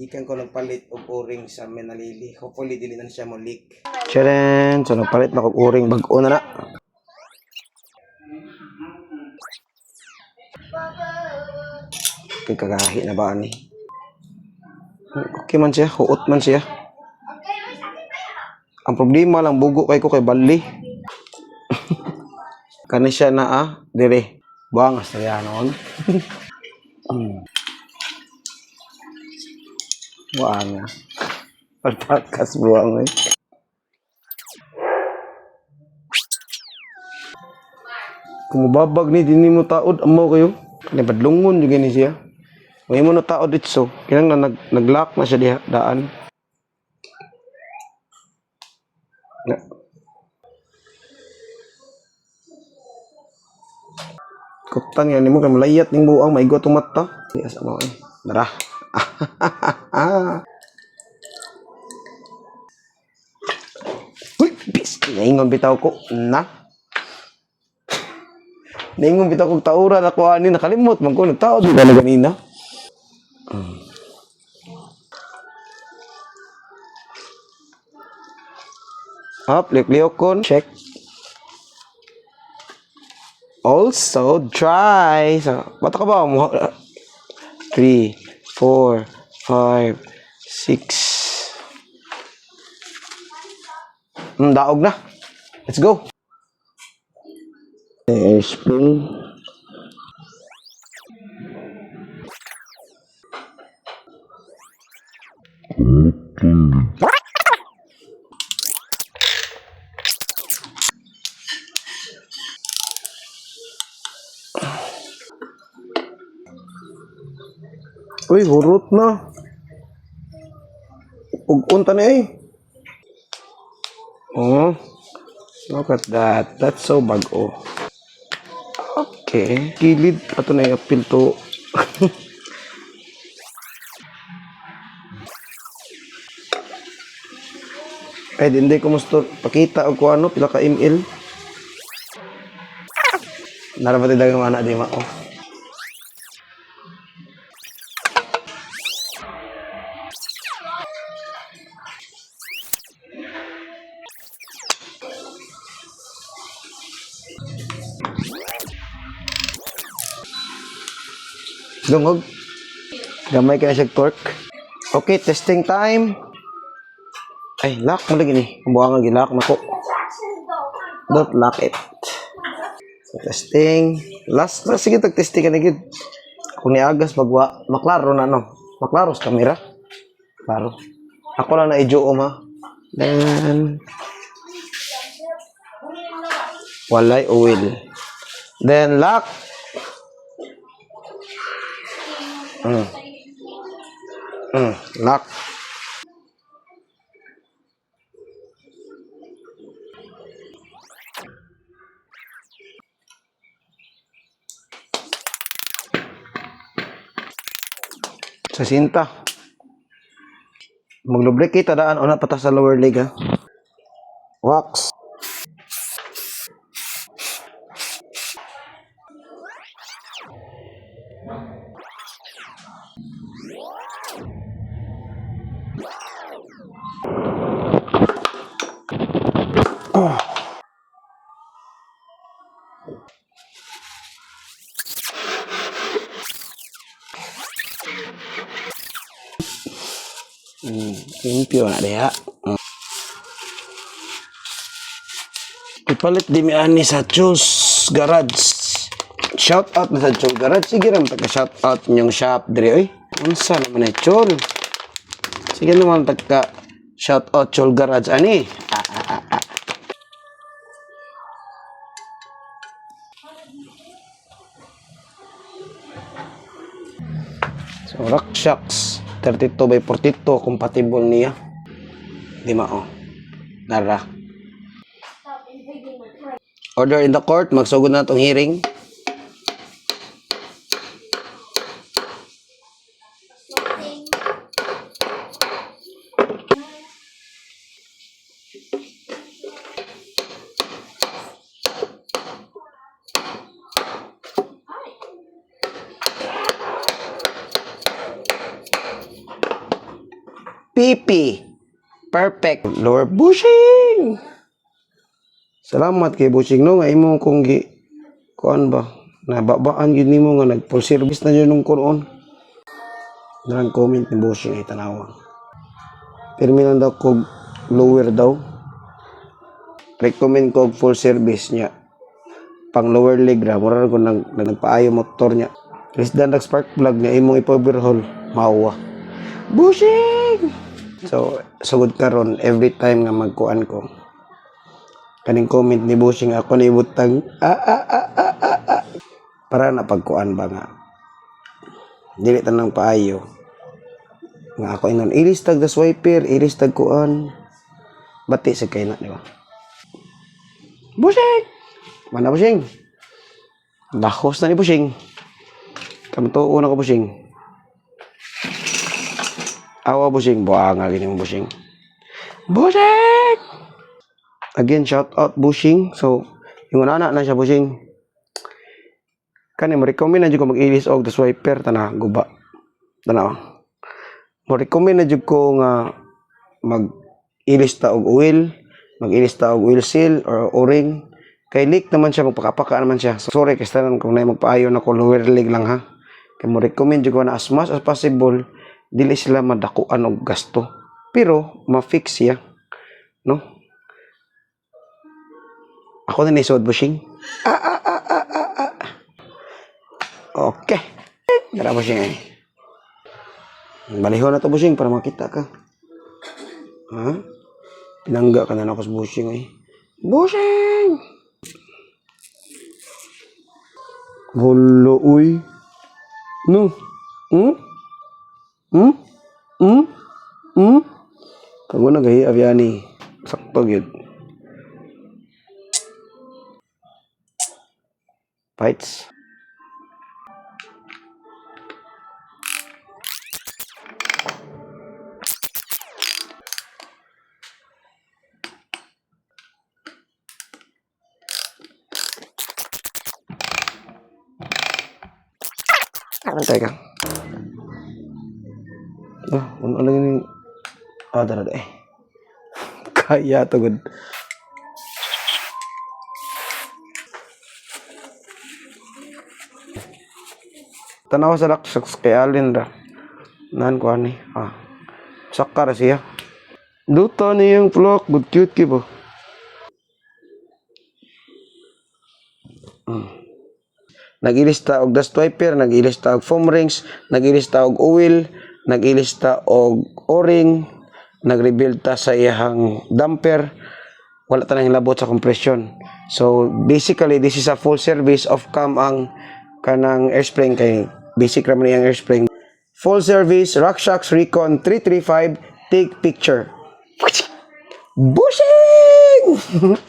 Gikan ko nagpalit og o-ring sa Menalili. Hopefully dili na siya mo leak. Charan, so nagpalit na kog o-ring bag-o na na. Kagahi na ba ni? Okay man siya, huot man siya. Ang problema lang bugo kay ko kay bali. Kani siya na dire. Buangas na yan noon. Buangas. Palpakas buang eh. Kumubabag ni dini mo taod amo kayo. Kani badlungon juga ni siya. May mo na taod ditso. Kinang na naglock na siya diha daan. Na. Kutan yan mo kay malayat ning buang maigo tong mata. Yes mo eh. Dara. Uy, bis. Naingon bitaw ko. Naingon bitaw kong tauran ako ani nakalimot man ko nagtaod ba na ganina. Up, liok kon check. Also dry. So, bata ka ba mo? 3, 4, 5, 6. Daog na. Let's go. Spoon. Uy, hurot na. Unta na eh. Oh, look at that. That's so bago. Okay. Gilid. Ato na yung appeal to. Eh, hindi ko musto pakita o kung ano, pila ka email. Narapat yung dagang anak di ma. Oh. Dungog. Gamay ka na siya torque. Okay, testing time. Ay, lock mo lagi ni. Buwang nga lock na ko. Don't lock it. So, testing. Last, sige tag-testing ka na gid. Kung niagas magwa, maklaro na no. Maklaro sa camera. Klaro. Ako lang na i-jo ma. Then walay oil. Then lock. Lock. Sa sinta. Mag-lubricate daan una patas sa lower leg ha. Wax. Limpyo na diha. Ipalit di mi ani sa Choose Garage. Shout out na sa Choose Garage. Sige ram taga shout out nyong shop diri oy. Unsa naman ay Chol? Sige naman taga shout out Choose Garage ani. So RockShox 32 by 42 compatible niya. Di mao. Nara. Order in the court, magsugod na tong hearing. PP. Perfect. Lower bushing. Salamat kay bushing no. Nga imo kung kuan ba? Nababaan yun nimo nga nag full service na yun nung kuron. Narang comment ni bushing ay tanawa. Terminal daw kog lower daw. Recommend ko full service niya. Pang lower leg ra mura ko nagpaayo motor niya. Is dan nag spark plug niya imong ipa-overhaul mawa. Bushing. So sugod karon every time nga magkuan ko. Kaning comment ni bushing ako ni butang para na pagkuan ba nga. Dili tanang paayo. Nga ako inon ilistag the swiper, ilistag kuan. Bati sa kay na, di ba? Bushing! Mana bushing? Lahos na ni bushing. Kamutuo na ko bushing. Awa bushing. Buha nga gini mo bushing. Bushing! Again, shout out bushing. So, yung anak na siya bushing. Kani mo recommend na jud ko mag-ilis og the swiper tana guba. Tanaw. Mo recommend na jud ko nga mag-ilis ta og oil, mag-ilis ta og oil seal or o-ring. Kay leak naman siya, magpakapaka naman siya. So, sorry, kasi tanan kung na magpaayo na ko lower leg lang ha. Kaya mo recommend ko na as much as possible, dili sila madakuan og gasto. Pero, ma-fix siya. No? Ako na naisod bushing. Okay. Dara bushing ay. Balihon na to bushing para makita ka. Ha? Pinangga ka na ako sa bushing ay. Bushing! Hulo, uy. No. Kago na gahi avyani. Sakto gyud. Bites. Antay ka. Ano lang yung... dara eh. Kaya to good. Tanaw sa laksak kay Alin ra. Nan ko ani. Sakar siya. Duta ni yung flock. Good cute kibo. Nag-ilista og dust wiper, nag-ilista og foam rings, nag-ilista og oil, nag-ilista og o-ring, nag-rebuild ta sa iyang damper, wala ta nang labot sa compression. So basically this is a full service of cam ang kanang air spring kay basic ra man iyang air spring. Full service RockShox Recon 335 take picture. Bushing!